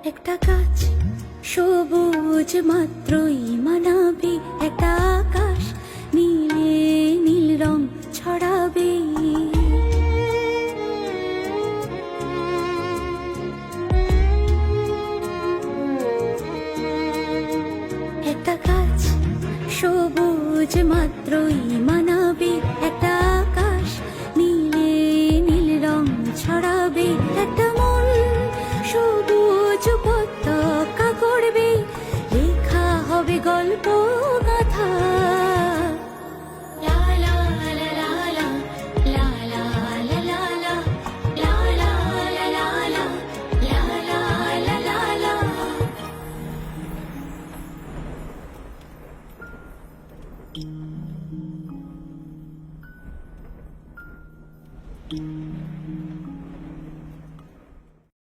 একটা গাছ সবুজ মাত্রই মানাবে, একটা আকাশ নীলে নীল রং ছড়াবে। একটা গাছ সবুজ মাত্রই